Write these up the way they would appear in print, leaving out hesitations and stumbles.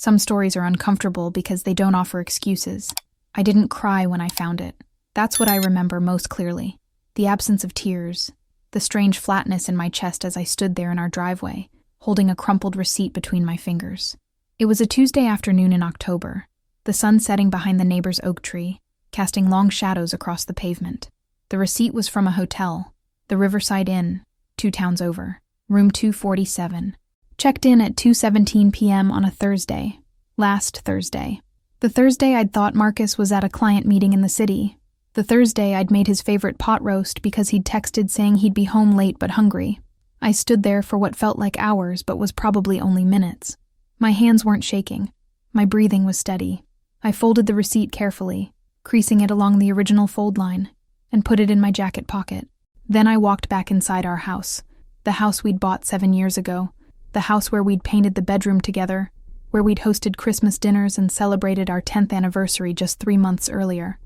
Some stories are uncomfortable because they don't offer excuses. I didn't cry when I found it. That's what I remember most clearly. The absence of tears, the strange flatness in my chest as I stood there in our driveway, holding a crumpled receipt between my fingers. It was a Tuesday afternoon in October, the sun setting behind the neighbor's oak tree, casting long shadows across the pavement. The receipt was from a hotel, the Riverside Inn, 2 towns over, room 247. Checked in at 2:17 p.m. on a Thursday. Last Thursday. The Thursday I'd thought Marcus was at a client meeting in the city. The Thursday I'd made his favorite pot roast because he'd texted saying he'd be home late but hungry. I stood there for what felt like hours but was probably only minutes. My hands weren't shaking. My breathing was steady. I folded the receipt carefully, creasing it along the original fold line, and put it in my jacket pocket. Then I walked back inside our house, the house we'd bought 7 years ago, the house where we'd painted the bedroom together, where we'd hosted Christmas dinners and celebrated our 10th anniversary just 3 months earlier.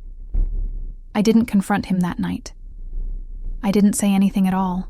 I didn't confront him that night. I didn't say anything at all.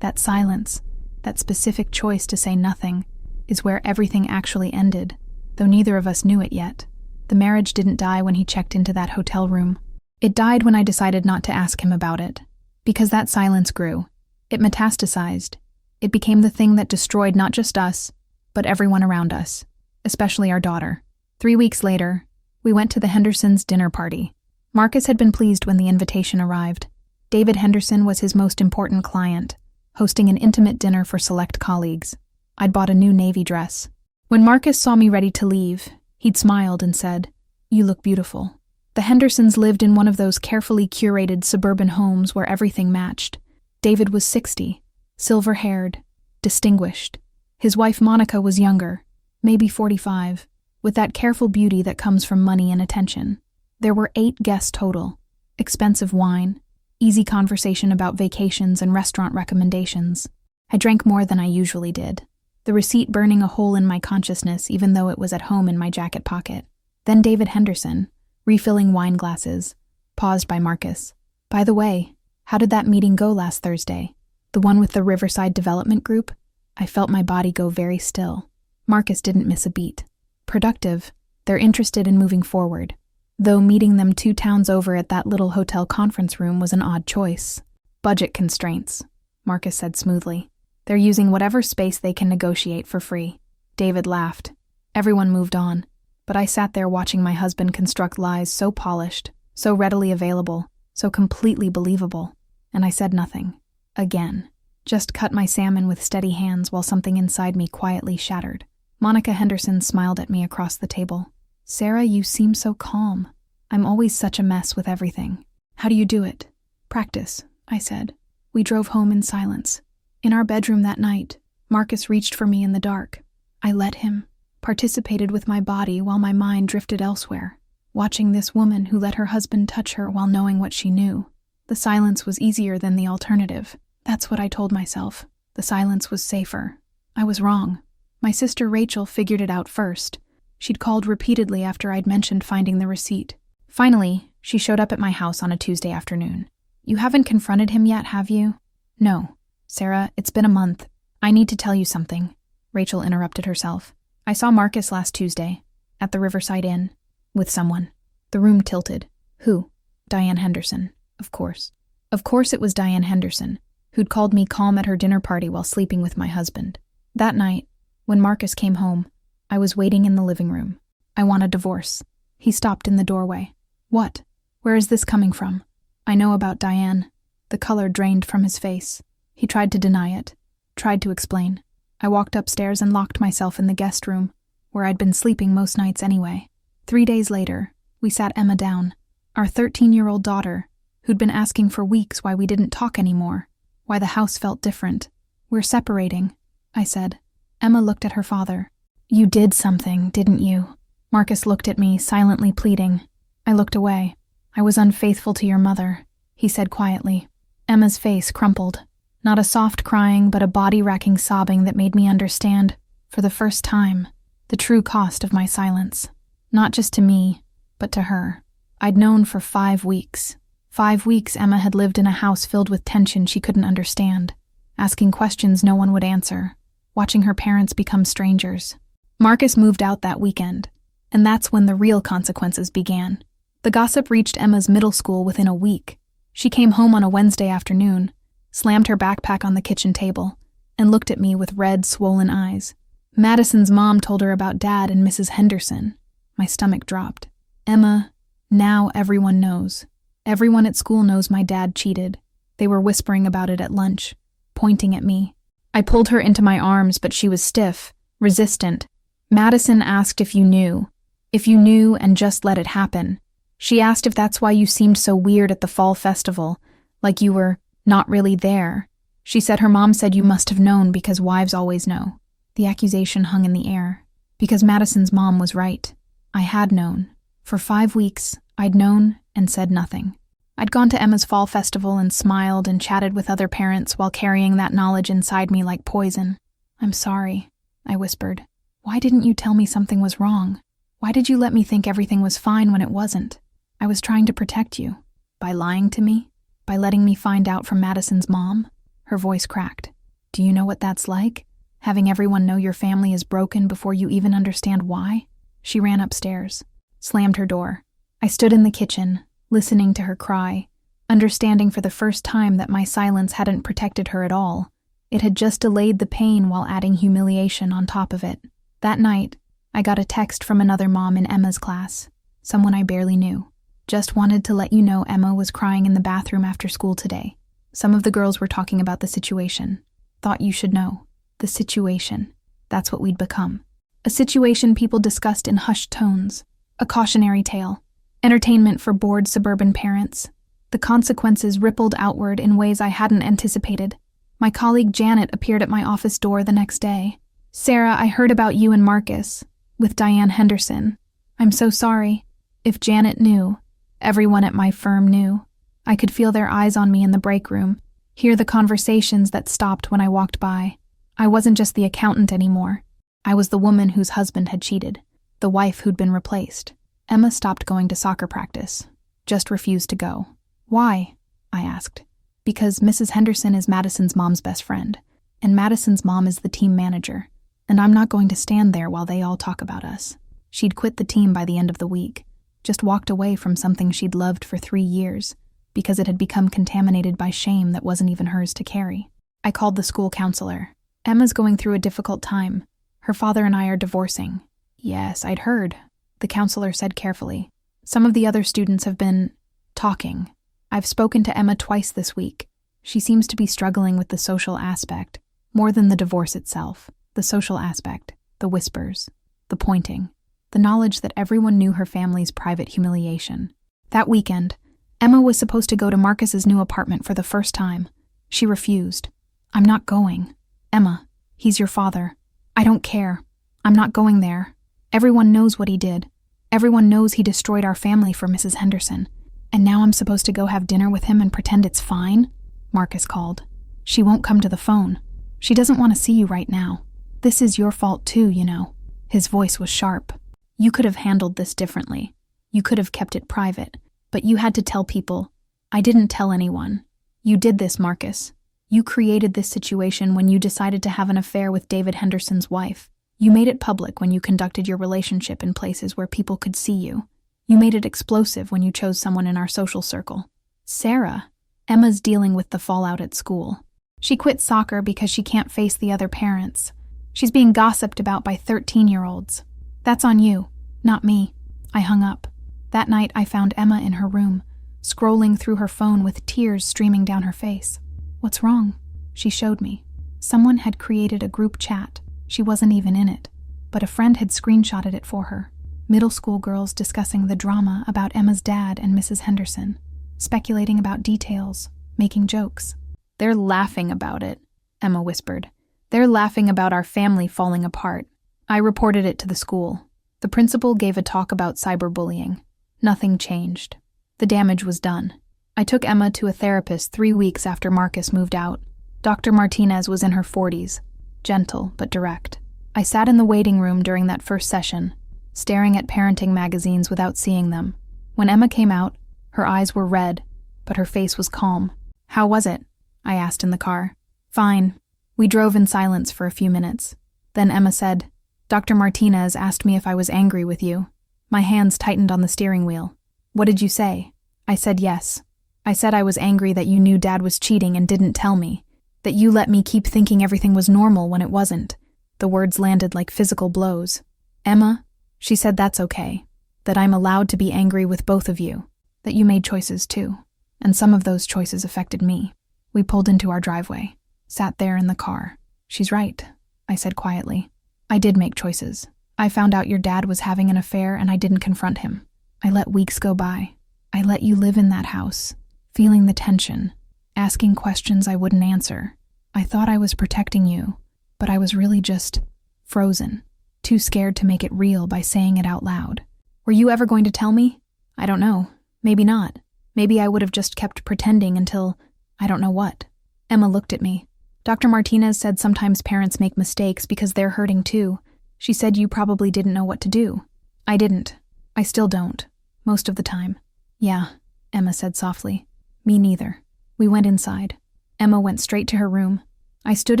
That silence, that specific choice to say nothing, is where everything actually ended, though neither of us knew it yet. The marriage didn't die when he checked into that hotel room. It died when I decided not to ask him about it. Because that silence grew. It metastasized. It became the thing that destroyed not just us, but everyone around us, especially our daughter. 3 weeks later, we went to the Hendersons' dinner party. Marcus had been pleased when the invitation arrived. David Henderson was his most important client, hosting an intimate dinner for select colleagues. I'd bought a new navy dress. When Marcus saw me ready to leave, he'd smiled and said, "You look beautiful." The Hendersons lived in one of those carefully curated suburban homes where everything matched. David was 60, silver-haired, distinguished. His wife Monica was younger, maybe 45, with that careful beauty that comes from money and attention. There were 8 guests total, expensive wine, easy conversation about vacations and restaurant recommendations. I drank more than I usually did, the receipt burning a hole in my consciousness even though it was at home in my jacket pocket. Then David Henderson, refilling wine glasses, paused by Marcus. "By the way, how did that meeting go last Thursday? The one with the Riverside Development Group?" I felt my body go very still. Marcus didn't miss a beat. Productive, they're interested in moving forward. Though meeting them 2 towns over at that little hotel conference room was an odd choice. "Budget constraints," Marcus said smoothly. "They're using whatever space they can negotiate for free." David laughed. Everyone moved on, but I sat there watching my husband construct lies so polished, so readily available, so completely believable, and I said nothing. Again. Just cut my salmon with steady hands while something inside me quietly shattered. Monica Henderson smiled at me across the table. "Sarah, you seem so calm. I'm always such a mess with everything. How do you do it?" "Practice," I said. We drove home in silence. In our bedroom that night, Marcus reached for me in the dark. I let him, participated with my body while my mind drifted elsewhere, watching this woman who let her husband touch her while knowing what she knew. The silence was easier than the alternative. That's what I told myself. The silence was safer. I was wrong. My sister Rachel figured it out first. She'd called repeatedly after I'd mentioned finding the receipt. Finally, she showed up at my house on a Tuesday afternoon. "You haven't confronted him yet, have you?" "No. Sarah, it's been a month. I need to tell you something." Rachel interrupted herself. "I saw Marcus last Tuesday, at the Riverside Inn, with someone." The room tilted. "Who?" "Diane Henderson, of course." Of course it was Diane Henderson, who'd called me calm at her dinner party while sleeping with my husband. That night, when Marcus came home, I was waiting in the living room. "I want a divorce." He stopped in the doorway. "What? Where is this coming from?" "I know about Diane." The color drained from his face. He tried to deny it, tried to explain. I walked upstairs and locked myself in the guest room, where I'd been sleeping most nights anyway. 3 days later, we sat Emma down, our 13-year-old daughter, who'd been asking for weeks why we didn't talk anymore, why the house felt different. "We're separating," I said. Emma looked at her father. "You did something, didn't you?" Marcus looked at me, silently pleading. I looked away. "I was unfaithful to your mother," he said quietly. Emma's face crumpled. Not a soft crying, but a body-racking sobbing that made me understand, for the first time, the true cost of my silence. Not just to me, but to her. I'd known for 5 weeks. 5 weeks Emma had lived in a house filled with tension she couldn't understand, asking questions no one would answer, watching her parents become strangers. Marcus moved out that weekend, and that's when the real consequences began. The gossip reached Emma's middle school within a week. She came home on a Wednesday afternoon, slammed her backpack on the kitchen table, and looked at me with red, swollen eyes. Madison's mom told her about Dad and Mrs. Henderson. My stomach dropped. Emma, now everyone knows. Everyone at school knows my dad cheated. They were whispering about it at lunch, pointing at me. I pulled her into my arms, but she was stiff, resistant. Madison asked if you knew and just let it happen. She asked if that's why you seemed so weird at the fall festival, like you were not really there. She said her mom said you must have known because wives always know. The accusation hung in the air. Because Madison's mom was right. I had known. For 5 weeks, I'd known and said nothing. I'd gone to Emma's fall festival and smiled and chatted with other parents while carrying that knowledge inside me like poison. I'm sorry, I whispered. Why didn't you tell me something was wrong? Why did you let me think everything was fine when it wasn't? I was trying to protect you. By lying to me? By letting me find out from Madison's mom? Her voice cracked. Do you know what that's like? Having everyone know your family is broken before you even understand why? She ran upstairs, slammed her door. I stood in the kitchen, listening to her cry, understanding for the first time that my silence hadn't protected her at all. It had just delayed the pain while adding humiliation on top of it. That night, I got a text from another mom in Emma's class, someone I barely knew. Just wanted to let you know Emma was crying in the bathroom after school today. Some of the girls were talking about the situation. Thought you should know. The situation. That's what we'd become. A situation people discussed in hushed tones. A cautionary tale. Entertainment for bored suburban parents. The consequences rippled outward in ways I hadn't anticipated. My colleague Janet appeared at my office door the next day. Sarah, I heard about you and Marcus, with Diane Henderson. I'm so sorry. If Janet knew, everyone at my firm knew. I could feel their eyes on me in the break room, hear the conversations that stopped when I walked by. I wasn't just the accountant anymore. I was the woman whose husband had cheated, the wife who'd been replaced. Emma stopped going to soccer practice, just refused to go. Why? I asked. Because Mrs. Henderson is Madison's mom's best friend, and Madison's mom is the team manager, and I'm not going to stand there while they all talk about us. She'd quit the team by the end of the week, just walked away from something she'd loved for 3 years, because it had become contaminated by shame that wasn't even hers to carry. I called the school counselor. Emma's going through a difficult time. Her father and I are divorcing. Yes, I'd heard, the counselor said carefully. Some of the other students have been talking. I've spoken to Emma twice this week. She seems to be struggling with the social aspect, more than the divorce itself. The social aspect, the whispers, the pointing, the knowledge that everyone knew her family's private humiliation. That weekend, Emma was supposed to go to Marcus's new apartment for the first time. She refused. I'm not going. Emma, he's your father. I don't care. I'm not going there. Everyone knows what he did. Everyone knows he destroyed our family for Mrs. Henderson. And now I'm supposed to go have dinner with him and pretend it's fine? Marcus called. She won't come to the phone. She doesn't want to see you right now. This is your fault too, you know. His voice was sharp. You could have handled this differently. You could have kept it private. But you had to tell people. I didn't tell anyone. You did this, Marcus. You created this situation when you decided to have an affair with David Henderson's wife. You made it public when you conducted your relationship in places where people could see you. You made it explosive when you chose someone in our social circle. Sarah. Emma's dealing with the fallout at school. She quit soccer because she can't face the other parents. She's being gossiped about by 13-year-olds. That's on you, not me. I hung up. That night I found Emma in her room, scrolling through her phone with tears streaming down her face. What's wrong? She showed me. Someone had created a group chat. She wasn't even in it, but a friend had screenshotted it for her. Middle school girls discussing the drama about Emma's dad and Mrs. Henderson, speculating about details, making jokes. They're laughing about it, Emma whispered. They're laughing about our family falling apart. I reported it to the school. The principal gave a talk about cyberbullying. Nothing changed. The damage was done. I took Emma to a therapist 3 weeks after Marcus moved out. Dr. Martinez was in her 40s, gentle but direct. I sat in the waiting room during that first session, staring at parenting magazines without seeing them. When Emma came out, her eyes were red, but her face was calm. How was it? I asked in the car. Fine. We drove in silence for a few minutes. Then Emma said, Dr. Martinez asked me if I was angry with you. My hands tightened on the steering wheel. What did you say? I said yes. I said I was angry that you knew Dad was cheating and didn't tell me. That you let me keep thinking everything was normal when it wasn't. The words landed like physical blows. Emma, she said that's okay. That I'm allowed to be angry with both of you. That you made choices too. And some of those choices affected me. We pulled into our driveway. Sat there in the car. She's right, I said quietly. I did make choices. I found out your dad was having an affair and I didn't confront him. I let weeks go by. I let you live in that house, feeling the tension, asking questions I wouldn't answer. I thought I was protecting you, but I was really just frozen, too scared to make it real by saying it out loud. Were you ever going to tell me? I don't know. Maybe not. Maybe I would have just kept pretending until I don't know what. Emma looked at me. Dr. Martinez said sometimes parents make mistakes because they're hurting too. She said you probably didn't know what to do. I didn't. I still don't. Most of the time. Yeah, Emma said softly. Me neither. We went inside. Emma went straight to her room. I stood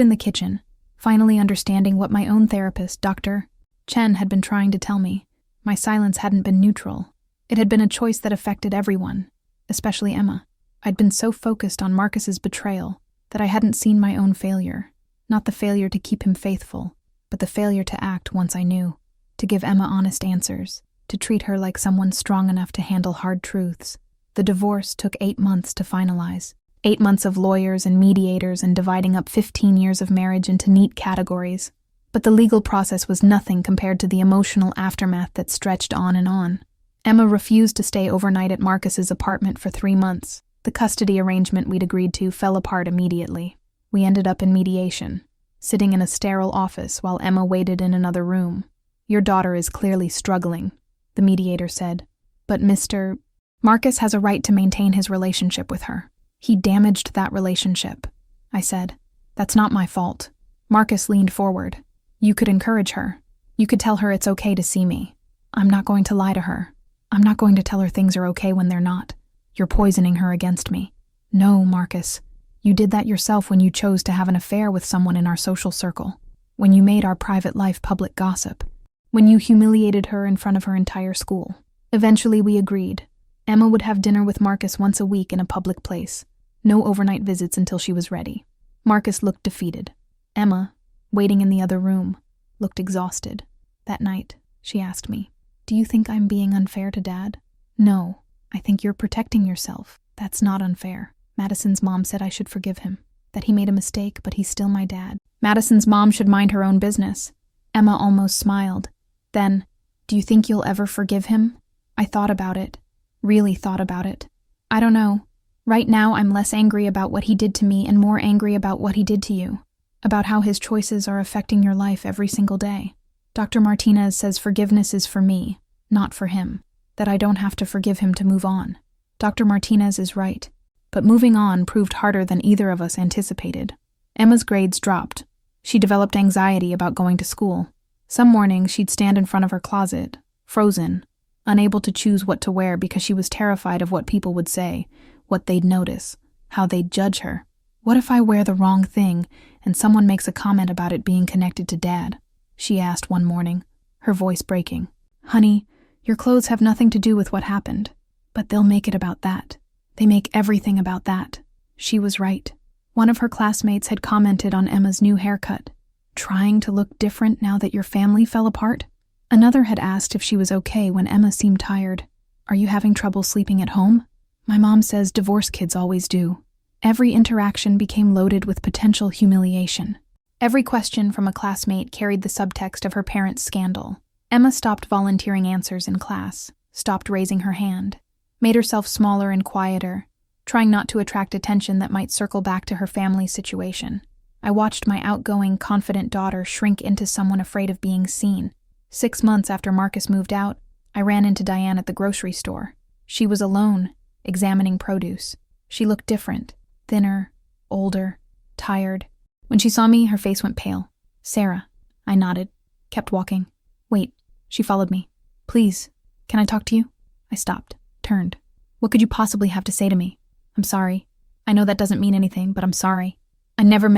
in the kitchen, finally understanding what my own therapist, Dr. Chen, had been trying to tell me. My silence hadn't been neutral. It had been a choice that affected everyone, especially Emma. I'd been so focused on Marcus's betrayal that I hadn't seen my own failure. Not the failure to keep him faithful, but the failure to act once I knew, to give Emma honest answers, to treat her like someone strong enough to handle hard truths. The divorce took 8 months to finalize. 8 months of lawyers and mediators and dividing up 15 years of marriage into neat categories. But the legal process was nothing compared to the emotional aftermath that stretched on and on. Emma refused to stay overnight at Marcus's apartment for 3 months. The custody arrangement we'd agreed to fell apart immediately. We ended up in mediation, sitting in a sterile office while Emma waited in another room. Your daughter is clearly struggling, the mediator said. But Mr. Marcus has a right to maintain his relationship with her. He damaged that relationship, I said. That's not my fault. Marcus leaned forward. You could encourage her. You could tell her it's okay to see me. I'm not going to lie to her. I'm not going to tell her things are okay when they're not. You're poisoning her against me. No, Marcus. You did that yourself when you chose to have an affair with someone in our social circle. When you made our private life public gossip. When you humiliated her in front of her entire school. Eventually we agreed. Emma would have dinner with Marcus once a week in a public place. No overnight visits until she was ready. Marcus looked defeated. Emma, waiting in the other room, looked exhausted. That night, she asked me, "Do you think I'm being unfair to Dad?" "No. I think you're protecting yourself. That's not unfair. Madison's mom said I should forgive him, that he made a mistake, but he's still my dad. Madison's mom should mind her own business." Emma almost smiled. Then, "Do you think you'll ever forgive him?" I thought about it. Really thought about it. I don't know. Right now I'm less angry about what he did to me and more angry about what he did to you. About how his choices are affecting your life every single day. Dr. Martinez says forgiveness is for me, not for him. That I don't have to forgive him to move on. Dr. Martinez is right. But moving on proved harder than either of us anticipated. Emma's grades dropped. She developed anxiety about going to school. Some mornings she'd stand in front of her closet, frozen, unable to choose what to wear because she was terrified of what people would say, what they'd notice, how they'd judge her. What if I wear the wrong thing and someone makes a comment about it being connected to Dad? She asked one morning, her voice breaking. Honey, your clothes have nothing to do with what happened, but they'll make it about that. They make everything about that. She was right. One of her classmates had commented on Emma's new haircut. Trying to look different now that your family fell apart? Another had asked if she was okay when Emma seemed tired. Are you having trouble sleeping at home? My mom says divorce kids always do. Every interaction became loaded with potential humiliation. Every question from a classmate carried the subtext of her parents' scandal. Emma stopped volunteering answers in class, stopped raising her hand, made herself smaller and quieter, trying not to attract attention that might circle back to her family's situation. I watched my outgoing, confident daughter shrink into someone afraid of being seen. 6 months after Marcus moved out, I ran into Diane at the grocery store. She was alone, examining produce. She looked different, thinner, older, tired. When she saw me, her face went pale. Sarah. I nodded, kept walking. Wait, she followed me. Please, can I talk to you? I stopped, turned. What could you possibly have to say to me? I'm sorry. I know that doesn't mean anything, but I'm sorry. I never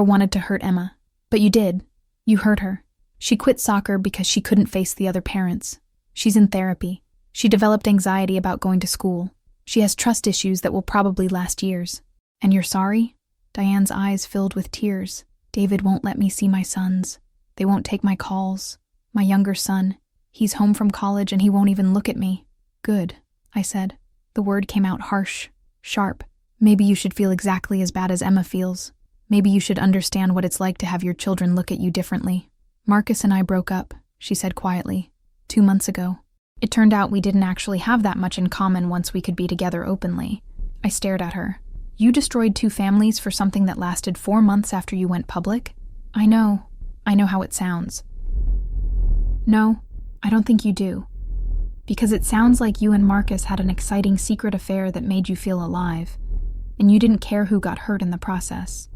wanted to hurt Emma. But you did. You hurt her. She quit soccer because she couldn't face the other parents. She's in therapy. She developed anxiety about going to school. She has trust issues that will probably last years. And you're sorry? Diane's eyes filled with tears. David won't let me see my sons. They won't take my calls. My younger son, he's home from college and he won't even look at me. Good, I said. The word came out harsh, sharp. Maybe you should feel exactly as bad as Emma feels. Maybe you should understand what it's like to have your children look at you differently. Marcus and I broke up, she said quietly, 2 months ago. It turned out we didn't actually have that much in common once we could be together openly. I stared at her. You destroyed 2 families for something that lasted 4 months after you went public? I know how it sounds. No, I don't think you do. Because it sounds like you and Marcus had an exciting secret affair that made you feel alive, and you didn't care who got hurt in the process.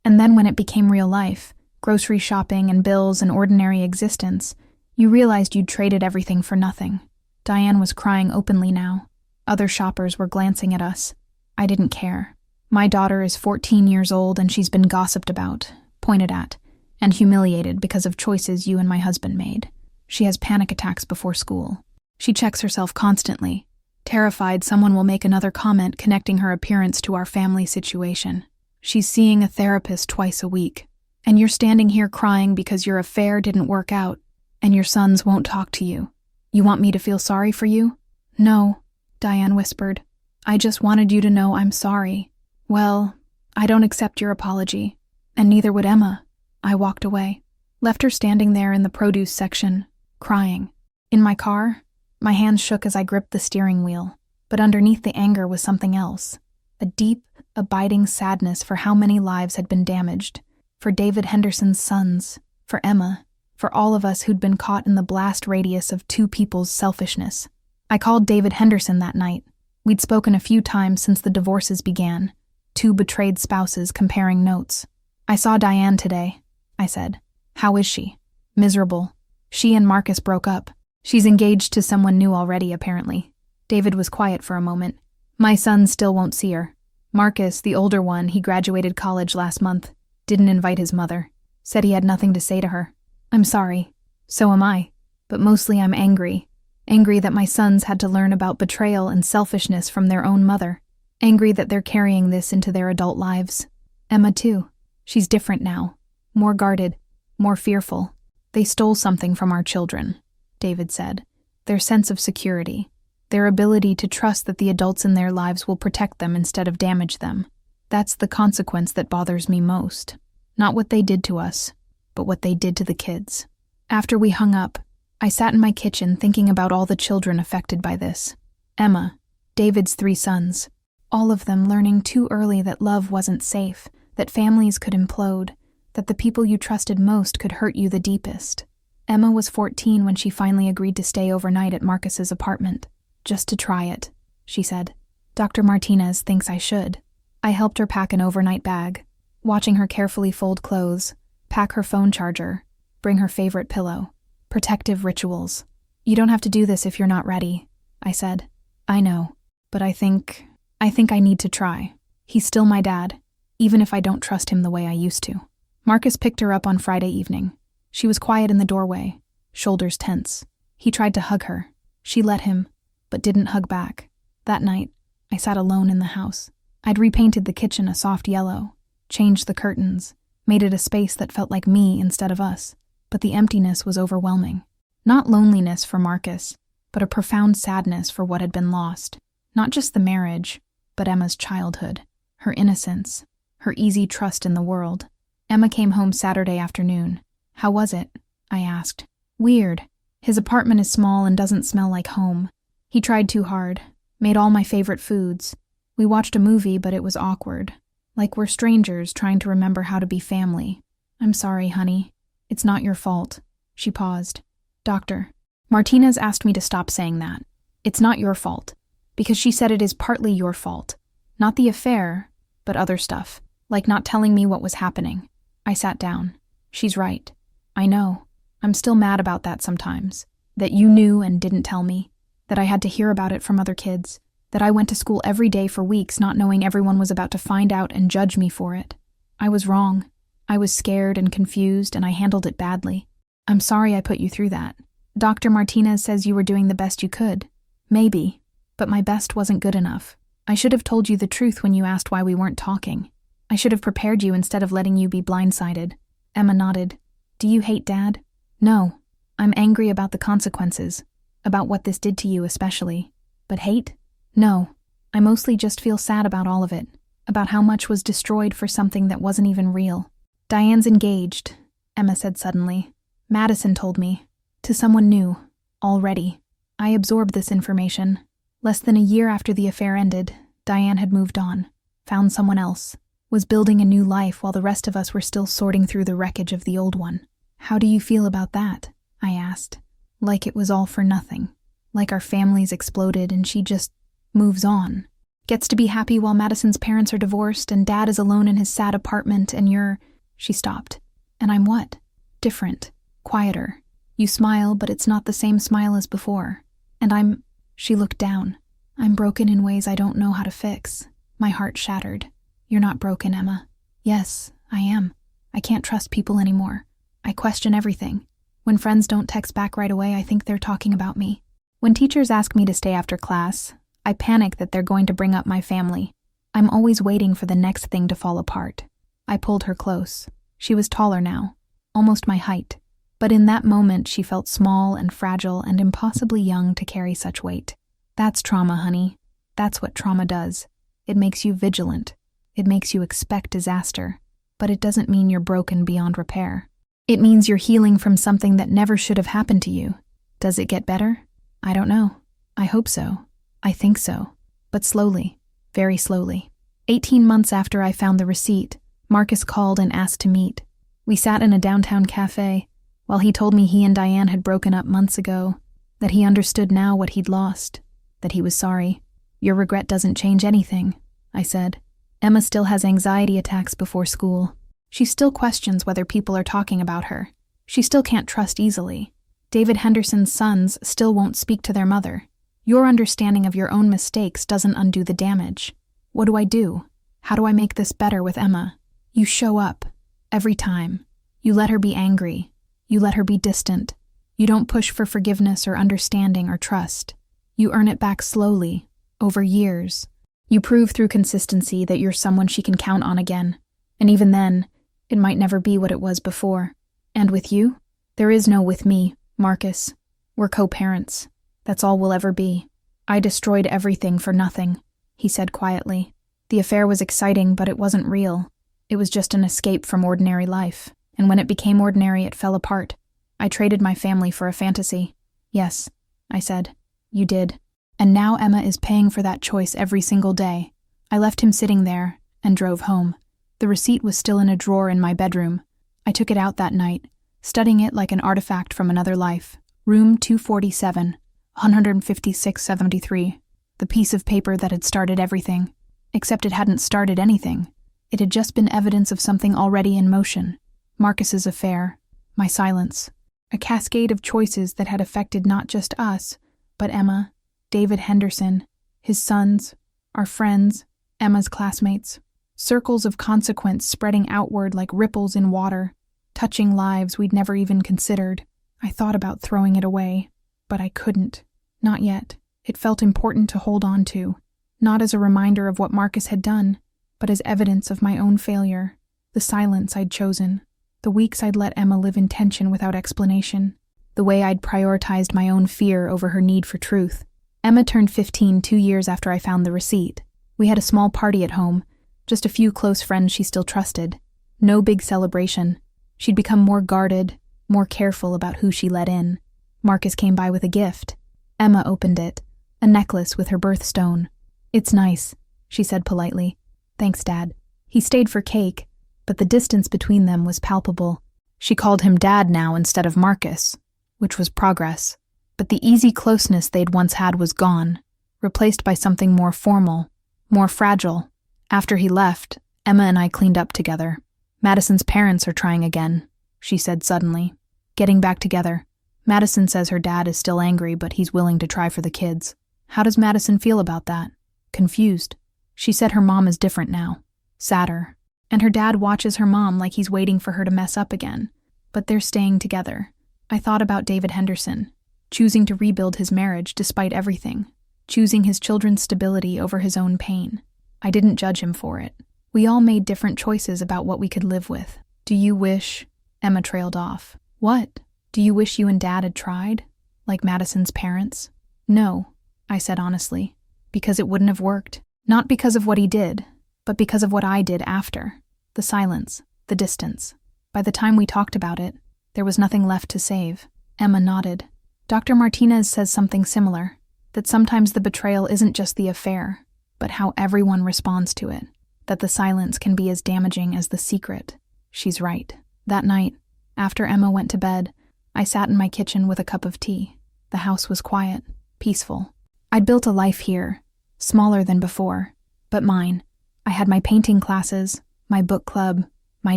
And then when it became real life, grocery shopping and bills and ordinary existence, you realized you'd traded everything for nothing. Diane was crying openly now. Other shoppers were glancing at us. I didn't care. My daughter is 14 years old and she's been gossiped about, pointed at, and humiliated because of choices you and my husband made. She has panic attacks before school. She checks herself constantly, terrified someone will make another comment connecting her appearance to our family situation. She's seeing a therapist twice a week. And you're standing here crying because your affair didn't work out, and your sons won't talk to you. You want me to feel sorry for you? No, Diane whispered. I just wanted you to know I'm sorry. Well, I don't accept your apology, and neither would Emma. I walked away, left her standing there in the produce section, crying. In my car, my hands shook as I gripped the steering wheel, but underneath the anger was something else. A deep, abiding sadness for how many lives had been damaged. For David Henderson's sons, for Emma, for all of us who'd been caught in the blast radius of 2 people's selfishness. I called David Henderson that night. We'd spoken a few times since the divorces began, 2 betrayed spouses comparing notes. I saw Diane today, I said. How is she? Miserable. She and Marcus broke up. She's engaged to someone new already, apparently. David was quiet for a moment. My sons still won't see her. Marcus, the older one, he graduated college last month. Didn't invite his mother. Said he had nothing to say to her. I'm sorry. So am I. But mostly I'm angry. Angry that my sons had to learn about betrayal and selfishness from their own mother. Angry that they're carrying this into their adult lives. Emma too. She's different now. More guarded. More fearful. They stole something from our children, David said. Their sense of security. Their ability to trust that the adults in their lives will protect them instead of damage them. That's the consequence that bothers me most. Not what they did to us, but what they did to the kids. After we hung up, I sat in my kitchen thinking about all the children affected by this. Emma, David's 3 sons, all of them learning too early that love wasn't safe, that families could implode, that the people you trusted most could hurt you the deepest. Emma was 14 when she finally agreed to stay overnight at Marcus's apartment. Just to try it, she said. Dr. Martinez thinks I should. I helped her pack an overnight bag, watching her carefully fold clothes, pack her phone charger, bring her favorite pillow. Protective rituals. You don't have to do this if you're not ready, I said. I know, but I think I need to try. He's still my dad, even if I don't trust him the way I used to. Marcus picked her up on Friday evening. She was quiet in the doorway, shoulders tense. He tried to hug her. She let him, but didn't hug back. That night, I sat alone in the house. I'd repainted the kitchen a soft yellow, changed the curtains, made it a space that felt like me instead of us. But the emptiness was overwhelming. Not loneliness for Marcus, but a profound sadness for what had been lost. Not just the marriage, but Emma's childhood, her innocence, her easy trust in the world. Emma came home Saturday afternoon. How was it? I asked. Weird. His apartment is small and doesn't smell like home. He tried too hard, made all my favorite foods. We watched a movie, but it was awkward. Like we're strangers trying to remember how to be family. I'm sorry, honey. It's not your fault. She paused. Doctor, Martinez asked me to stop saying that. It's not your fault. Because she said it is partly your fault. Not the affair, but other stuff. Like not telling me what was happening. I sat down. She's right. I know. I'm still mad about that sometimes. That you knew and didn't tell me. That I had to hear about it from other kids. That I went to school every day for weeks not knowing everyone was about to find out and judge me for it. I was wrong. I was scared and confused and I handled it badly. I'm sorry I put you through that. Dr. Martinez says you were doing the best you could. Maybe, but my best wasn't good enough. I should have told you the truth when you asked why we weren't talking. I should have prepared you instead of letting you be blindsided. Emma nodded. Do you hate Dad? No. I'm angry about the consequences, about what this did to you especially. But hate? No. I mostly just feel sad about all of it, about how much was destroyed for something that wasn't even real. Diane's engaged, Emma said suddenly. Madison told me. To someone new. Already. I absorbed this information. Less than a year after the affair ended, Diane had moved on, found someone else, was building a new life while the rest of us were still sorting through the wreckage of the old one. How do you feel about that? I asked. Like it was all for nothing. Like our families exploded and she just moves on. Gets to be happy while Madison's parents are divorced and Dad is alone in his sad apartment and you're... She stopped. And I'm what? Different. Quieter. You smile, but it's not the same smile as before. And I'm... She looked down. I'm broken in ways I don't know how to fix. My heart shattered. You're not broken, Emma. Yes, I am. I can't trust people anymore. I question everything. When friends don't text back right away, I think they're talking about me. When teachers ask me to stay after class, I panic that they're going to bring up my family. I'm always waiting for the next thing to fall apart. I pulled her close. She was taller now, almost my height. But in that moment, she felt small and fragile and impossibly young to carry such weight. That's trauma, honey. That's what trauma does. It makes you vigilant. It makes you expect disaster. But it doesn't mean you're broken beyond repair. It means you're healing from something that never should have happened to you. Does it get better? I don't know. I hope so. I think so. But slowly. Very slowly. 18 months after I found the receipt, Marcus called and asked to meet. We sat in a downtown cafe. While he told me he and Diane had broken up months ago, that he understood now what he'd lost, that he was sorry. Your regret doesn't change anything, I said. Emma still has anxiety attacks before school. She still questions whether people are talking about her. She still can't trust easily. David Henderson's sons still won't speak to their mother. Your understanding of your own mistakes doesn't undo the damage. What do I do? How do I make this better with Emma? You show up. Every time. You let her be angry. You let her be distant. You don't push for forgiveness or understanding or trust. You earn it back slowly, over years. You prove through consistency that you're someone she can count on again. And even then, it might never be what it was before. And with you? There is no with me, Marcus. We're co-parents. That's all we'll ever be. I destroyed everything for nothing, he said quietly. The affair was exciting, but it wasn't real. It was just an escape from ordinary life. And when it became ordinary, it fell apart. I traded my family for a fantasy. Yes, I said. You did. And now Emma is paying for that choice every single day. I left him sitting there and drove home. The receipt was still in a drawer in my bedroom. I took it out that night, studying it like an artifact from another life. Room 247, 15673. The piece of paper that had started everything. Except it hadn't started anything. It had just been evidence of something already in motion. Marcus's affair, my silence, a cascade of choices that had affected not just us, but Emma, David Henderson, his sons, our friends, Emma's classmates. Circles of consequence spreading outward like ripples in water, touching lives we'd never even considered. I thought about throwing it away, but I couldn't. Not yet. It felt important to hold on to, not as a reminder of what Marcus had done, but as evidence of my own failure, the silence I'd chosen. The weeks I'd let Emma live in tension without explanation. The way I'd prioritized my own fear over her need for truth. Emma turned 15 2 years after I found the receipt. We had a small party at home, just a few close friends she still trusted. No big celebration. She'd become more guarded, more careful about who she let in. Marcus came by with a gift. Emma opened it, a necklace with her birthstone. It's nice, she said politely. Thanks, Dad. He stayed for cake, but the distance between them was palpable. She called him Dad now instead of Marcus, which was progress. But the easy closeness they'd once had was gone, replaced by something more formal, more fragile. After he left, Emma and I cleaned up together. Madison's parents are trying again, she said suddenly. Getting back together. Madison says her dad is still angry, but he's willing to try for the kids. How does Madison feel about that? Confused. She said her mom is different now. Sadder. And her dad watches her mom like he's waiting for her to mess up again. But they're staying together. I thought about David Henderson, choosing to rebuild his marriage despite everything, choosing his children's stability over his own pain. I didn't judge him for it. We all made different choices about what we could live with. Do you wish... Emma trailed off. What? Do you wish you and Dad had tried? Like Madison's parents? No, I said honestly, because it wouldn't have worked. Not because of what he did, but because of what I did after. The silence, the distance. By the time we talked about it, there was nothing left to save. Emma nodded. Dr. Martinez says something similar, that sometimes the betrayal isn't just the affair, but how everyone responds to it, that the silence can be as damaging as the secret. She's right. That night, after Emma went to bed, I sat in my kitchen with a cup of tea. The house was quiet, peaceful. I'd built a life here, smaller than before, but mine. I had my painting classes, my book club, my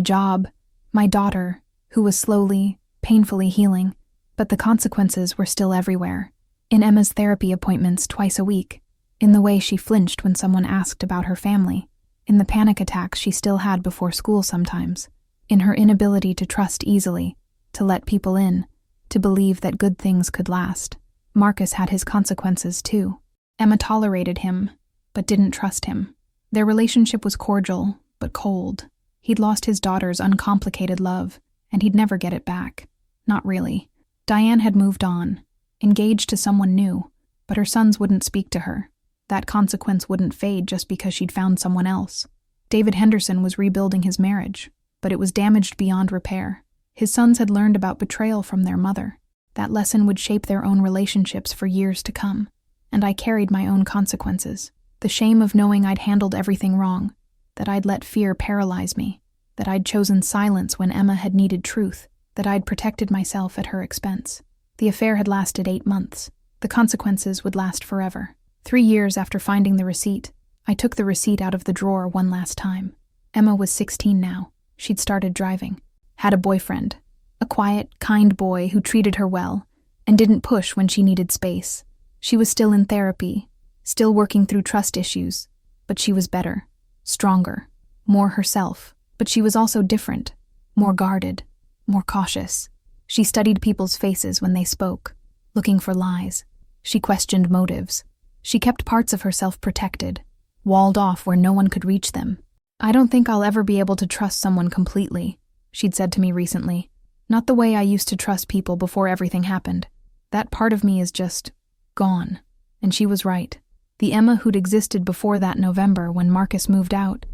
job, my daughter, who was slowly, painfully healing, but the consequences were still everywhere. In Emma's therapy appointments twice a week, in the way she flinched when someone asked about her family, in the panic attacks she still had before school sometimes, in her inability to trust easily, to let people in, to believe that good things could last. Marcus had his consequences too. Emma tolerated him, but didn't trust him. Their relationship was cordial, but cold. He'd lost his daughter's uncomplicated love, and he'd never get it back. Not really. Diane had moved on, engaged to someone new, but her sons wouldn't speak to her. That consequence wouldn't fade just because she'd found someone else. David Henderson was rebuilding his marriage, but it was damaged beyond repair. His sons had learned about betrayal from their mother. That lesson would shape their own relationships for years to come. And I carried my own consequences. The shame of knowing I'd handled everything wrong, that I'd let fear paralyze me, that I'd chosen silence when Emma had needed truth, that I'd protected myself at her expense. The affair had lasted 8 months. The consequences would last forever. 3 years after finding the receipt, I took the receipt out of the drawer one last time. Emma was 16 now. She'd started driving. Had a boyfriend. A quiet, kind boy who treated her well and didn't push when she needed space. She was still in therapy, still working through trust issues, but she was better, stronger, more herself. But she was also different, more guarded, more cautious. She studied people's faces when they spoke, looking for lies. She questioned motives. She kept parts of herself protected, walled off where no one could reach them. I don't think I'll ever be able to trust someone completely, she'd said to me recently. Not the way I used to trust people before everything happened. That part of me is just gone. And she was right. The Emma who'd existed before that November when Marcus moved out,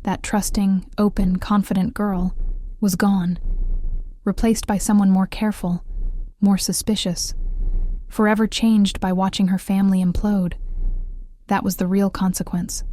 that trusting, open, confident girl, was gone. Replaced by someone more careful, more suspicious, forever changed by watching her family implode. That was the real consequence.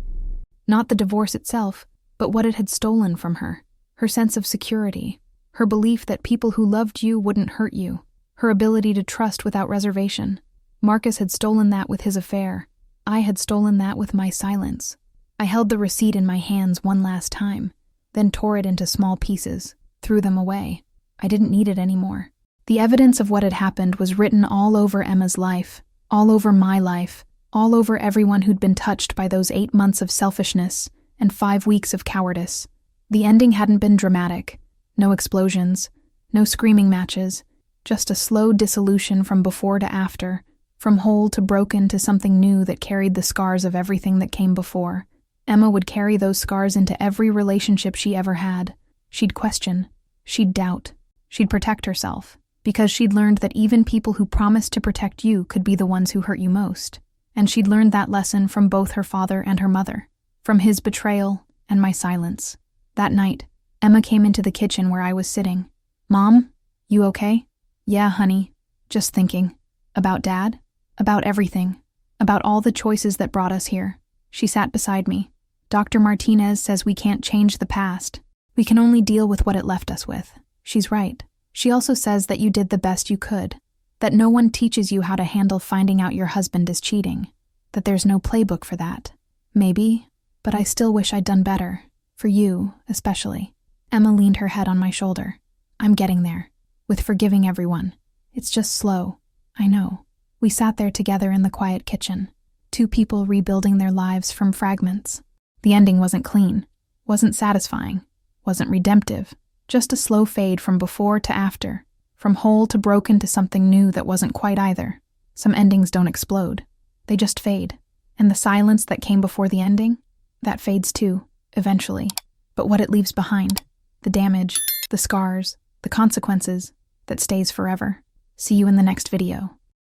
Not the divorce itself, but what it had stolen from her. Her sense of security, her belief that people who loved you wouldn't hurt you, her ability to trust without reservation. Marcus had stolen that with his affair. I had stolen that with my silence. I held the receipt in my hands one last time, then tore it into small pieces, threw them away. I didn't need it anymore. The evidence of what had happened was written all over Emma's life, all over my life, all over everyone who'd been touched by those 8 months of selfishness and 5 weeks of cowardice. The ending hadn't been dramatic. No explosions, no screaming matches, just a slow dissolution from before to after, from whole to broken to something new that carried the scars of everything that came before. Emma would carry those scars into every relationship she ever had. She'd question, she'd doubt, she'd protect herself, because she'd learned that even people who promised to protect you could be the ones who hurt you most. And she'd learned that lesson from both her father and her mother, from his betrayal and my silence. That night, Emma came into the kitchen where I was sitting. "Mom, you okay?" "Yeah, honey. Just thinking. About Dad? About everything. About all the choices that brought us here." She sat beside me. "Dr. Martinez says we can't change the past. We can only deal with what it left us with." She's right. She also says that you did the best you could, that no one teaches you how to handle finding out your husband is cheating, that there's no playbook for that. Maybe, but I still wish I'd done better. For you, especially. Emma leaned her head on my shoulder. "I'm getting there. With forgiving everyone. It's just slow. I know." We sat there together in the quiet kitchen. 2 people rebuilding their lives from fragments. The ending wasn't clean. Wasn't satisfying. Wasn't redemptive. Just a slow fade from before to after. From whole to broken to something new that wasn't quite either. Some endings don't explode. They just fade. And the silence that came before the ending? That fades too, eventually. But what it leaves behind, the damage, the scars, the consequences, that stays forever. See you in the next video.